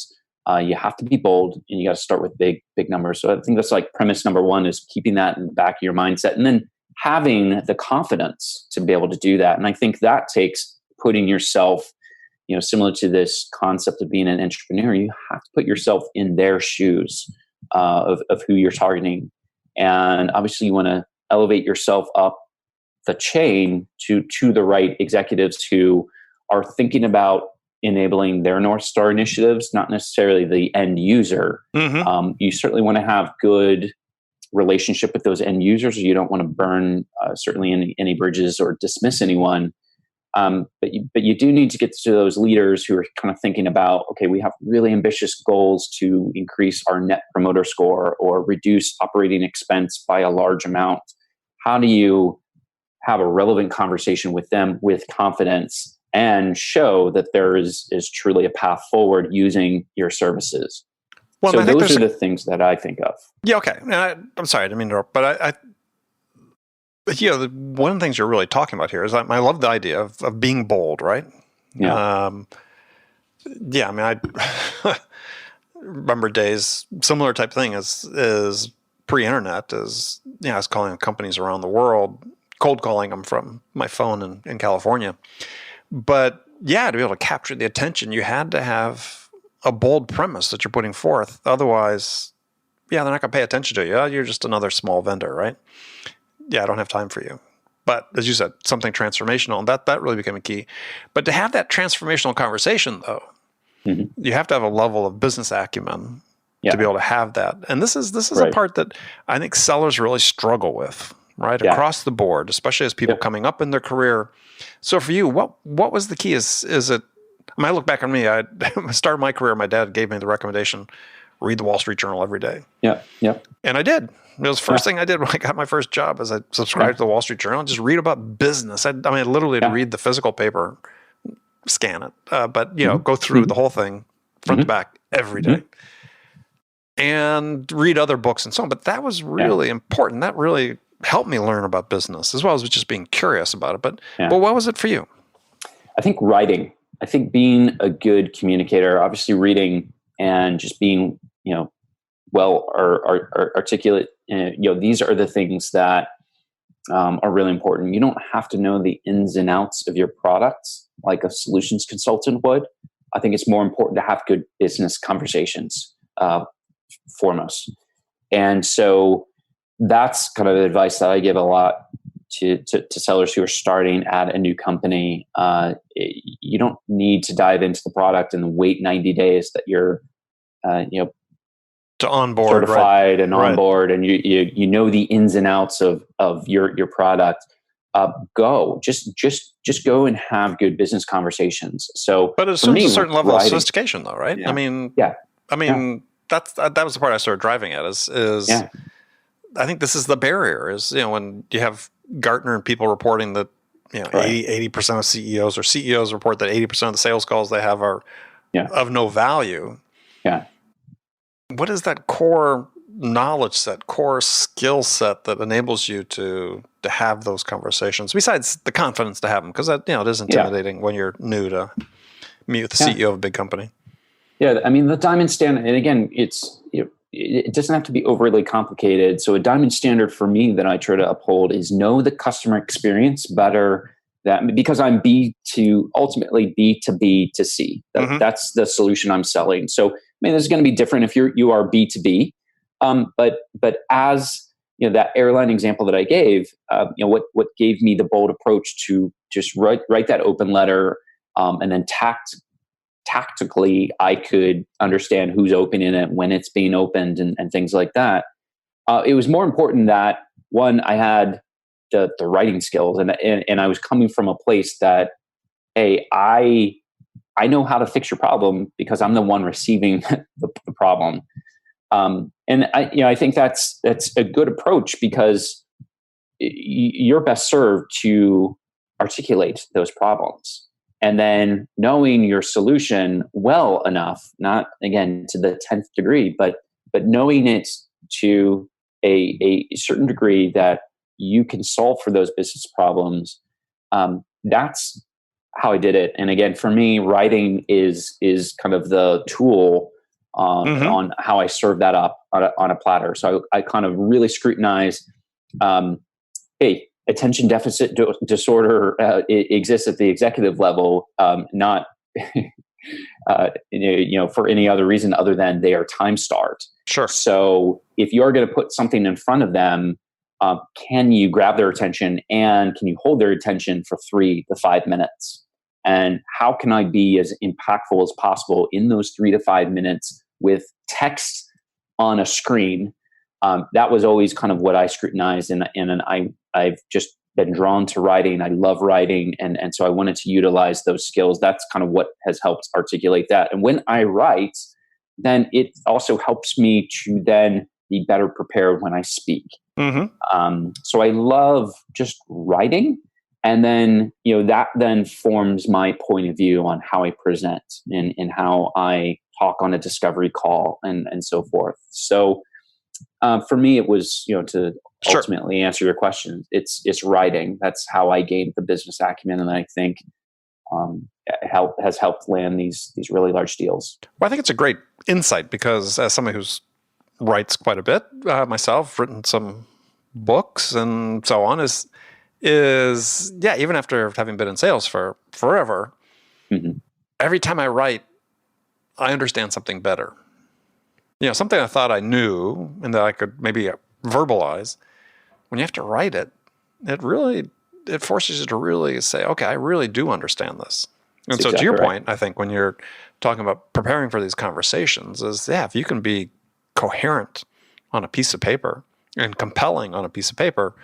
you have to be bold and you got to start with big numbers. So I think that's like premise number one, is keeping that in the back of your mindset, and then having the confidence to be able to do that. And I think that takes putting yourself, similar to this concept of being an entrepreneur, you have to put yourself in their shoes of who you're targeting. And obviously you want to elevate yourself up the chain to the right executives who are thinking about enabling their North Star initiatives, not necessarily the end user. You certainly want to have good relationship with those end users. You don't want to burn certainly any bridges or dismiss anyone. But you do need to get to those leaders who are kind of thinking about, okay, we have really ambitious goals to increase our net promoter score or reduce operating expense by a large amount. How do you have a relevant conversation with them with confidence and show that there is truly a path forward using your services? Well, so those are the things that I think of. Yeah, okay. I'm sorry, I didn't mean to interrupt, but one of the things you're really talking about here is I love the idea of being bold, right? Yeah. I remember days, similar type thing as pre-internet, I was calling companies around the world, cold calling them from my phone in California. But to be able to capture the attention, you had to have a bold premise that you're putting forth. Otherwise, they're not going to pay attention to you. You're just another small vendor, right? I don't have time for you. But as you said, something transformational, and that really became a key. But to have that transformational conversation, though, you have to have a level of business acumen to be able to have that. And this is right. A part that I think sellers really struggle with, right? Yeah. Across the board, especially as people coming up in their career. So for you, what was the key? Is it, I look back on me, I started my career, my dad gave me the recommendation, read the Wall Street Journal every day. Yeah. And I did. It was the first thing I did when I got my first job, is I subscribed to the Wall Street Journal and just read about business. I literally read the physical paper, scan it, but go through the whole thing front to back every day. and read other books and so on. But that was really important. That really helped me learn about business as well as just being curious about it. But what was it for you? I think writing. I think being a good communicator, obviously reading and just being, well or articulate. These are the things that are really important. You don't have to know the ins and outs of your products like a solutions consultant would. I think it's more important to have good business conversations foremost. And so that's kind of the advice that I give a lot to sellers who are starting at a new company. You don't need to dive into the product and wait 90 days that you're, to onboard, certified and onboard, and you know the ins and outs of your product. Go just go and have good business conversations. So, but it assumes a certain level of sophistication, though, right? Yeah. I mean, that was the part I started driving at. Is I think this is the barrier. Is when you have Gartner and people reporting that 80% of CEOs or CEOs report that 80% of the sales calls they have are of no value. Yeah. What is that core knowledge set, core skill set that enables you to have those conversations? Besides the confidence to have them, because that it is intimidating when you're new to meet with the CEO of a big company. Yeah, I mean the diamond standard, and again, it doesn't have to be overly complicated. So a diamond standard for me that I try to uphold is know the customer experience better. Because I'm ultimately B to B to C. That's the solution I'm selling. So this is going to be different if you are B to B. But as that airline example that I gave, what gave me the bold approach to just write that open letter, and then tactically I could understand who's opening it, when it's being opened, and things like that. It was more important that one, I had the writing skills, and I was coming from a place that, hey, I know how to fix your problem because I'm the one receiving the problem. And I think that's a good approach because you're best served to articulate those problems. And then knowing your solution well enough, not again to the 10th degree, but knowing it to a certain degree that you can solve for those business problems. That's how I did it. And again, for me, writing is kind of the tool on how I serve that up on a platter. So I kind of really scrutinize, hey, attention deficit disorder exists at the executive level, not for any other reason other than they are time starved. Sure. So if you're going to put something in front of them, can you grab their attention and can you hold their attention for 3 to 5 minutes? And how can I be as impactful as possible in those 3 to 5 minutes with text on a screen? That was always kind of what I scrutinized, and I've just been drawn to writing. I love writing, and so I wanted to utilize those skills. That's kind of what has helped articulate that. And when I write, then it also helps me to then be better prepared when I speak. So I love just writing, and then that then forms my point of view on how I present and how I talk on a discovery call and so forth. So for me, it was to ultimately answer your question. It's writing. That's how I gained the business acumen, and I think has helped land these really large deals. Well, I think it's a great insight because as somebody who's writes quite a bit myself, written some books and so on, is even after having been in sales for forever, every time I write, I understand something better. Something I thought I knew and that I could maybe verbalize. When you have to write it, it forces you to really say, okay, I really do understand this. And so to your point, I think when you're talking about preparing for these conversations is, if you can be coherent on a piece of paper and compelling on a piece of paper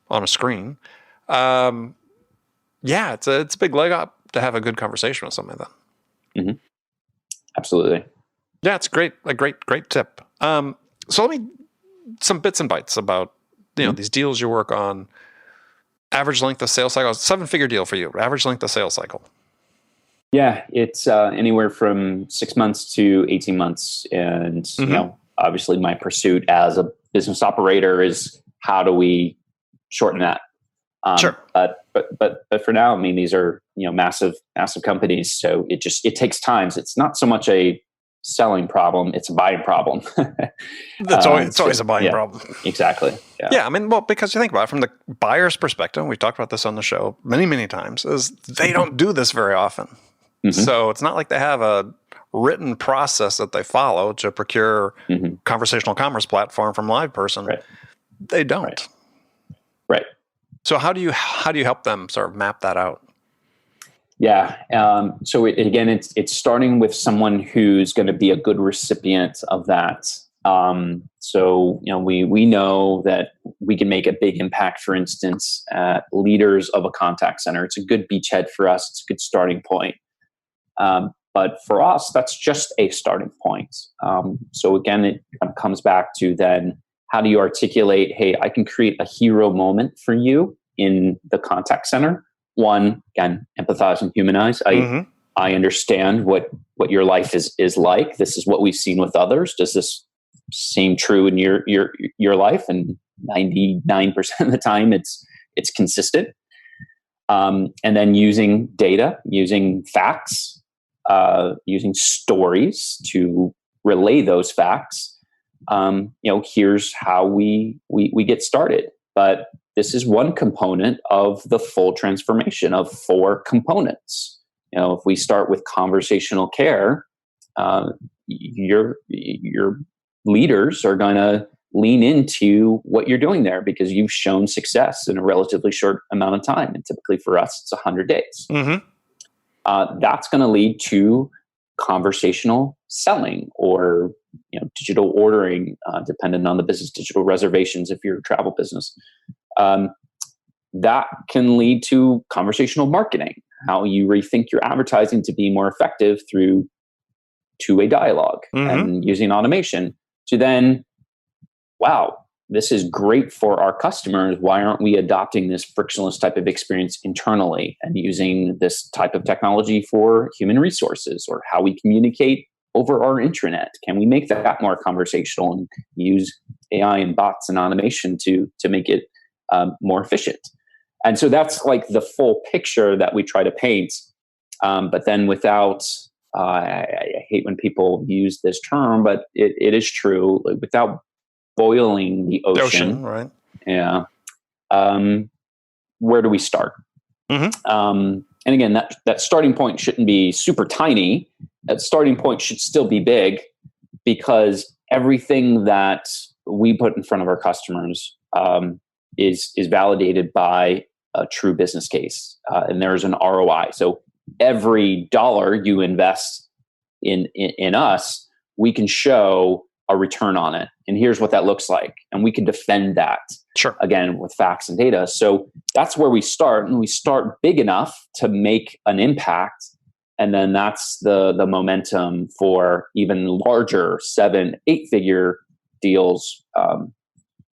on a screen, it's a big leg up to have a good conversation with somebody then. Absolutely. Yeah, it's a great tip. So let me some bits and bytes about these deals you work on. Average length of sales cycle, 7-figure deal for you. Average length of sales cycle. Yeah, it's anywhere from 6 months to 18 months, and obviously my pursuit as a business operator is how do we shorten that? Sure. But for now, I mean, these are, massive companies. So it takes time. It's not so much a selling problem, it's a buying problem. It's always a buying problem. Exactly. Yeah. I mean, well, because you think about it from the buyer's perspective, we've talked about this on the show many, many times, is they don't do this very often. Mm-hmm. So it's not like they have a written process that they follow to procure conversational commerce platform from LivePerson. Right. They don't. Right. So how do you help them sort of map that out? Yeah. So it's starting with someone who's going to be a good recipient of that. So we know that we can make a big impact, for instance, at leaders of a contact center. It's a good beachhead for us. It's a good starting point. But for us, that's just a starting point. So again, it kind of comes back to then, how do you articulate, hey, I can create a hero moment for you in the contact center? One, again, empathize and humanize. I understand what your life is like. This is what we've seen with others. Does this seem true in your life? And 99% of the time, it's consistent. And then using data, using facts, using stories to relay those facts. Here's how we get started. But this is one component of the full transformation of 4 components. If we start with conversational care, your leaders are going to lean into what you're doing there because you've shown success in a relatively short amount of time. And typically for us, it's 100 days. Mm-hmm. That's going to lead to conversational selling or digital ordering, dependent on the business, digital reservations if you're a travel business. That can lead to conversational marketing, how you rethink your advertising to be more effective through two-way dialogue and using automation to then, wow, this is great for our customers. Why aren't we adopting this frictionless type of experience internally and using this type of technology for human resources or how we communicate over our intranet? Can we make that more conversational and use AI and bots and automation to make it more efficient? And so that's like the full picture that we try to paint. But then without, I hate when people use this term, but it is true, without boiling the ocean. Right. Yeah. Where do we start? And again, that starting point shouldn't be super tiny. That starting point should still be big because everything that we put in front of our customers is validated by a true business case, and there's an ROI. So every dollar you invest in us, we can show a return on it, and here's what that looks like, and we can defend that. Sure. Again, with facts and data. So that's where we start, and we start big enough to make an impact. And then that's the momentum for even larger 7-8 figure deals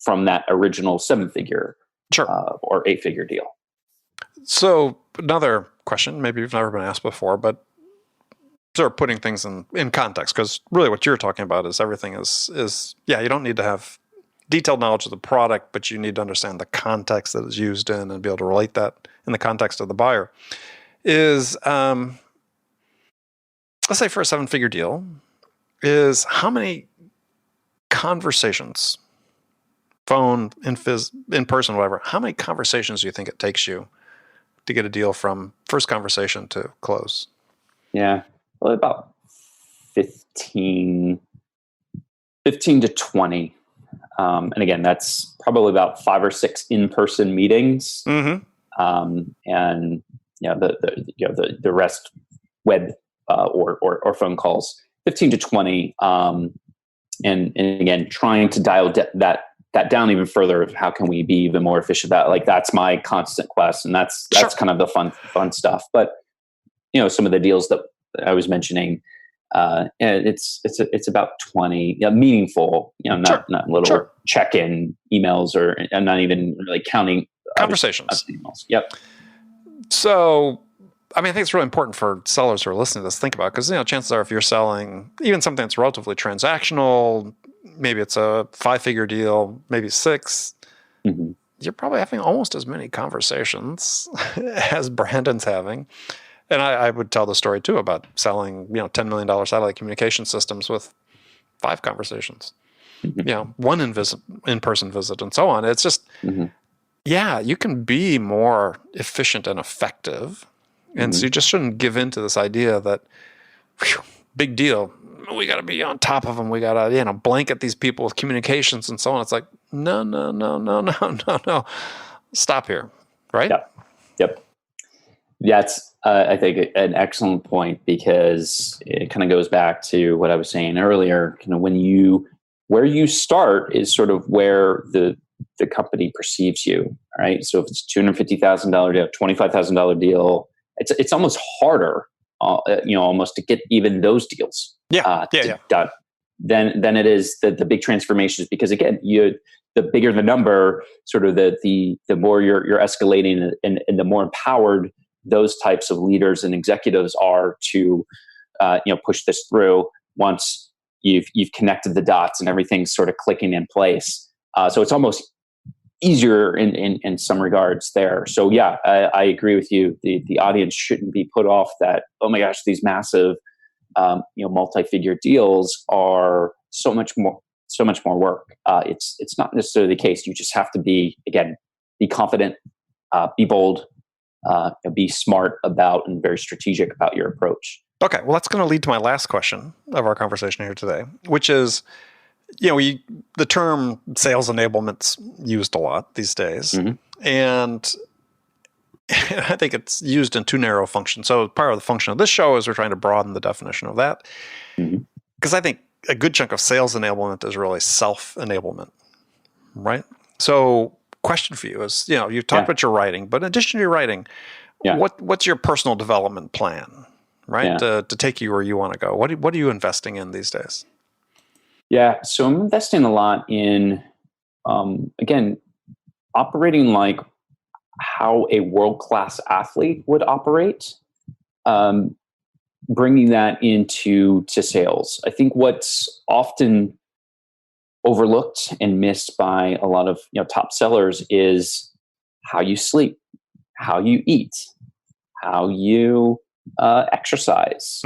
from that original 7-figure or 8-figure deal. So another question, maybe you've never been asked before, but sort of putting things in context, because really what you're talking about is everything is you don't need to have detailed knowledge of the product, but you need to understand the context that it's used in and be able to relate that in the context of the buyer. Is let's say for a 7-figure deal, is how many conversations, phone, in person, whatever, how many conversations do you think it takes you to get a deal from first conversation to close? Yeah, well, about 15 to 20. And again, that's probably about 5 or 6 in-person meetings. And the rest web or phone calls, 15 to 20. And again, trying to dial that down even further of how can we be even more efficient. That's my constant quest. And that's kind of the fun stuff. But, some of the deals that I was mentioning, it's about 20 meaningful, not little check-in emails, or I'm not even really counting conversations. Emails. Yep. So, I think it's really important for sellers who are listening to this think about, because chances are if you're selling even something that's relatively transactional, maybe it's a 5-figure deal, maybe 6, you're probably having almost as many conversations as Brandon's having. And I would tell the story too about selling, $10 million satellite communication systems with 5 conversations, 1 in-person visit, and so on. It's just, you can be more efficient and effective. And so you just shouldn't give in to this idea that, big deal, we got to be on top of them. We got to, blanket these people with communications and so on. It's like, no. Stop here, right? Yep. That's, I think, an excellent point, because it kind of goes back to what I was saying earlier. Where you start is sort of where the company perceives you, right? So if it's $250,000 deal, $25,000 deal, it's almost harder, almost to get even those deals done than it is the big transformations. Because again, the bigger the number, sort of the more you're escalating, and the more empowered those types of leaders and executives are to push this through once you've connected the dots and everything's sort of clicking in place. So it's almost easier in some regards there. So I agree with you. The audience shouldn't be put off that, oh my gosh, these massive multi-figure deals are so much more work. It's not necessarily the case. You just have to be confident, be bold, be smart about, and very strategic about your approach. Okay, well, that's going to lead to my last question of our conversation here today, which is, the term sales enablement's used a lot these days, and I think it's used in too narrow a function. So part of the function of this show is we're trying to broaden the definition of that, because I think a good chunk of sales enablement is really self-enablement, right? So question for you is, you've talked about your writing, but in addition to your writing, what's your personal development plan, right? To take you where you want to go? What are you investing in these days? Yeah, so I'm investing a lot in, operating like how a world-class athlete would operate, bringing that into sales. I think what's often overlooked and missed by a lot of top sellers is how you sleep, how you eat, how you exercise,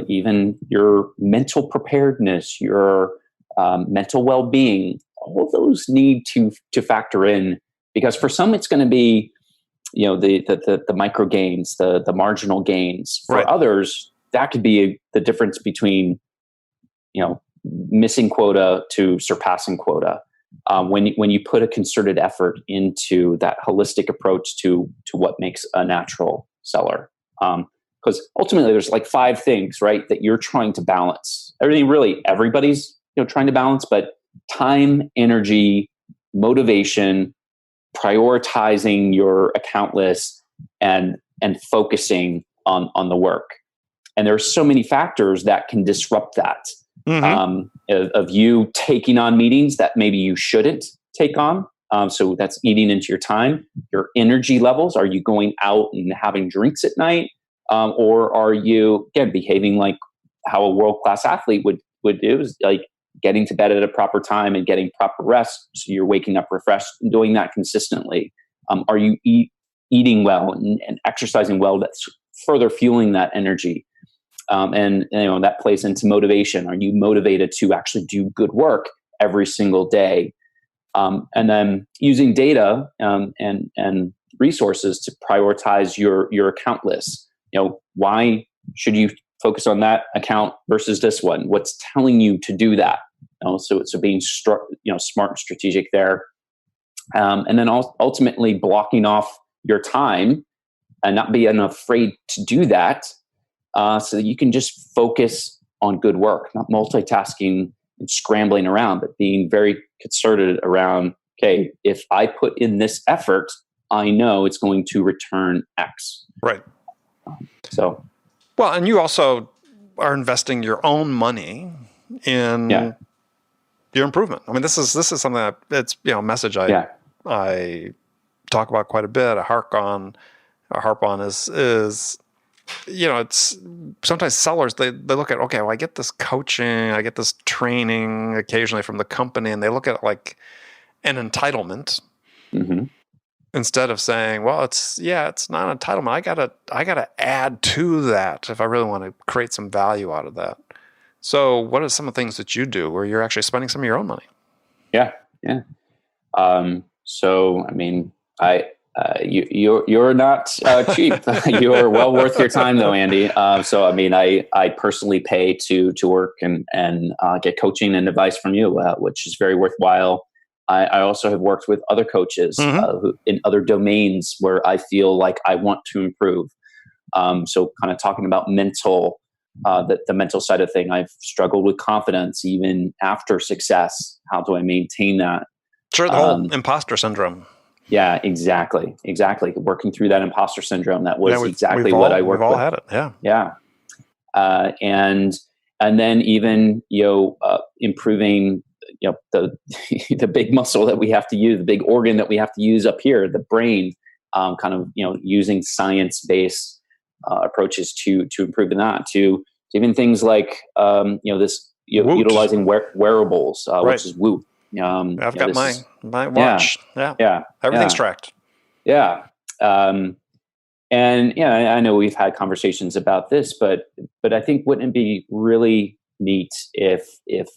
even your mental preparedness, your mental well-being. All of those need to factor in, because for some it's going to be the micro gains, the marginal gains. For others, that could be the difference between missing quota to surpassing quota. When you put a concerted effort into that holistic approach to what makes a natural seller. Because ultimately there's like 5 things, right, that you're trying to balance. Everybody's trying to balance, but time, energy, motivation, prioritizing your account list, and focusing on the work. And there's so many factors that can disrupt that. Of you taking on meetings that maybe you shouldn't take on. So that's eating into your time. Your energy levels. Are you going out and having drinks at night? Or are you, again, behaving like how a world-class athlete would do, is like getting to bed at a proper time and getting proper rest, so you're waking up refreshed and doing that consistently? Are you eating well and exercising well? That's further fueling that energy. And that plays into motivation. Are you motivated to actually do good work every single day? And then using data and resources to prioritize your account list. Why should you focus on that account versus this one? What's telling you to do that? So being smart and strategic there. And then ultimately blocking off your time and not being afraid to do that, so that you can just focus on good work, not multitasking and scrambling around, but being very concerted around, okay, if I put in this effort, I know it's going to return X. Right. Well, and you also are investing your own money in your improvement. I mean, this is something that it's a message I talk about quite a bit. I harp on is it's sometimes sellers, they look at, okay, well, I get this coaching, I get this training occasionally from the company, and they look at it like an entitlement. Mm-hmm. Instead of saying, well, it's not an entitlement. I gotta add to that if I really want to create some value out of that. So what are some of the things that you do where you're actually spending some of your own money? Yeah. So, I mean, you're not cheap. You're well worth your time, though, Andy. So, I mean, I personally pay to work and get coaching and advice from you, which is very worthwhile. I also have worked with other coaches who, in other domains where I feel like I want to improve. So, kind of talking about mental. The mental side of thing, I've struggled with confidence even after success. How do I maintain that? Sure, the whole imposter syndrome. Yeah, exactly. Working through that imposter syndrome, that was exactly what I worked with. We've all had it, yeah. And then even improving the big muscle that we have to use, the big organ that we have to use up here, the brain. Kind of using science-based approaches to improving that, to even things like utilizing wearables, which is Whoop. I've got my watch. Yeah. Everything's tracked. Yeah. And I know we've had conversations about this, but I think wouldn't it be really neat if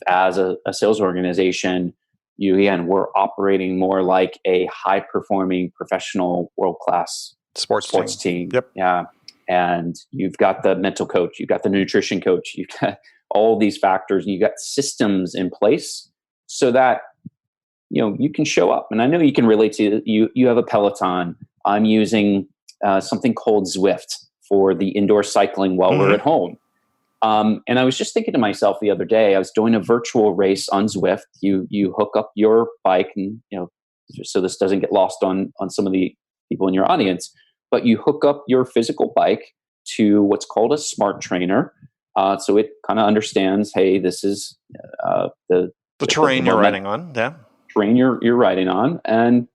as a sales organization, we're operating more like a high-performing professional world-class sports team. Yep. Yeah. And you've got the mental coach, you've got the nutrition coach, you've got all these factors, and you've got systems in place so that, you can show up. And I know you can relate to it. You have a Peloton. I'm using something called Zwift for the indoor cycling while we're at home. And I was just thinking to myself the other day, I was doing a virtual race on Zwift. You hook up your bike and, so this doesn't get lost on some of the people in your audience, but you hook up your physical bike to what's called a smart trainer. So it kind of understands, hey, this is the terrain you're riding on. Yeah. Terrain you're riding on. And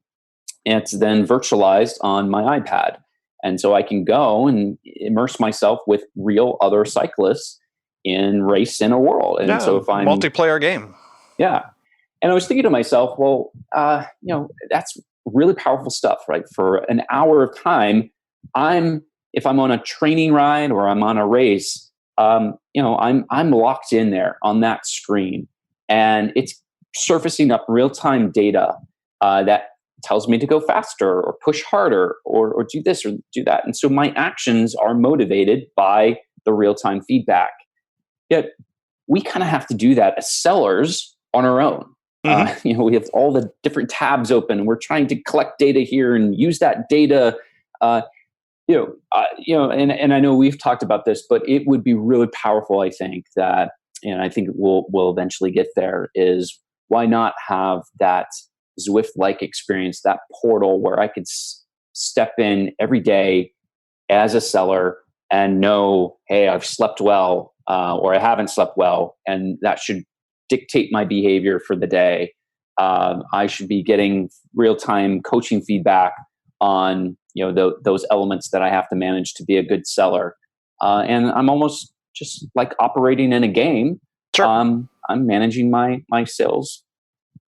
it's then virtualized on my iPad. And so I can go and immerse myself with real other cyclists in race in a world. And so if I'm multiplayer game. Yeah. And I was thinking to myself, well, that's really powerful stuff, right? For an hour of time, if I'm on a training ride or I'm on a race, I'm locked in there on that screen, and it's surfacing up real-time data that tells me to go faster or push harder or do this or do that. And so my actions are motivated by the real-time feedback. Yet we kind of have to do that as sellers on our own. We have all the different tabs open. We're trying to collect data here and use that data. And I know we've talked about this, but it would be really powerful, I think, that, and I think we'll eventually get there, is why not have that Zwift-like experience, that portal where I could step in every day as a seller and know, hey, I've slept well or I haven't slept well, and that should dictate my behavior for the day. I should be getting real-time coaching feedback on those elements that I have to manage to be a good seller. And I'm almost just like operating in a game. Sure. I'm managing my sales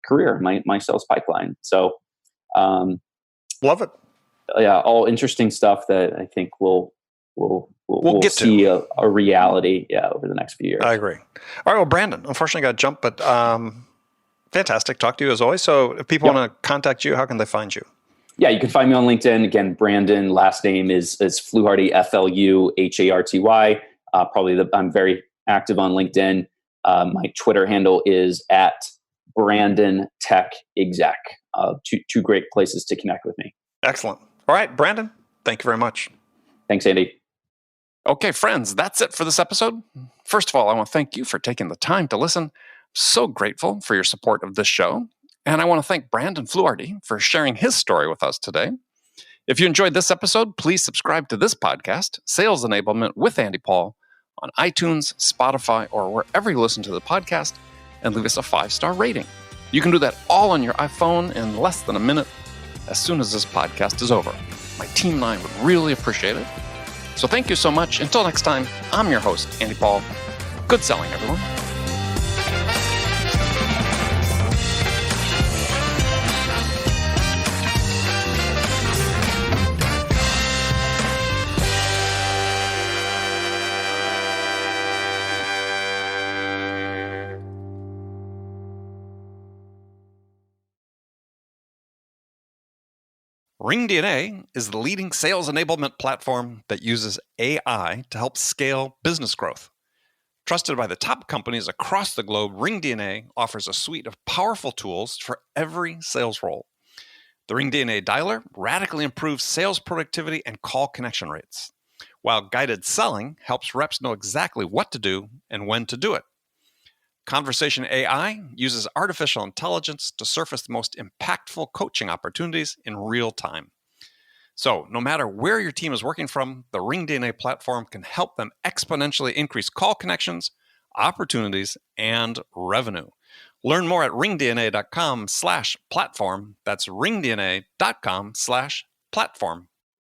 career, my sales pipeline. So love it. Yeah, all interesting stuff that I think we'll get see a reality over the next few years. I agree. All right, well, Brandon, unfortunately I got to jump, but fantastic. Talk to you as always. So if people want to contact you, how can they find you? Yeah, you can find me on LinkedIn. Again, Brandon, last name is Fluharty, Fluharty. I'm very active on LinkedIn. My Twitter handle is @BrandonTechExec. Two great places to connect with me. Excellent. All right, Brandon, thank you very much. Thanks, Andy. Okay, friends, that's it for this episode. First of all, I want to thank you for taking the time to listen. So grateful for your support of this show. And I want to thank Brandon Fluharty for sharing his story with us today. If you enjoyed this episode, please subscribe to this podcast, Sales Enablement with Andy Paul, on iTunes, Spotify, or wherever you listen to the podcast, and leave us a 5-star rating. You can do that all on your iPhone in less than a minute as soon as this podcast is over. My team and I would really appreciate it. So thank you so much. Until next time, I'm your host, Andy Paul. Good selling, everyone. RingDNA is the leading sales enablement platform that uses AI to help scale business growth. Trusted by the top companies across the globe, RingDNA offers a suite of powerful tools for every sales role. The RingDNA Dialer radically improves sales productivity and call connection rates, while guided selling helps reps know exactly what to do and when to do it. Conversation AI uses artificial intelligence to surface the most impactful coaching opportunities in real time. So, no matter where your team is working from, the RingDNA platform can help them exponentially increase call connections, opportunities, and revenue. Learn more at ringdna.com/platform. That's ringdna.com/platform.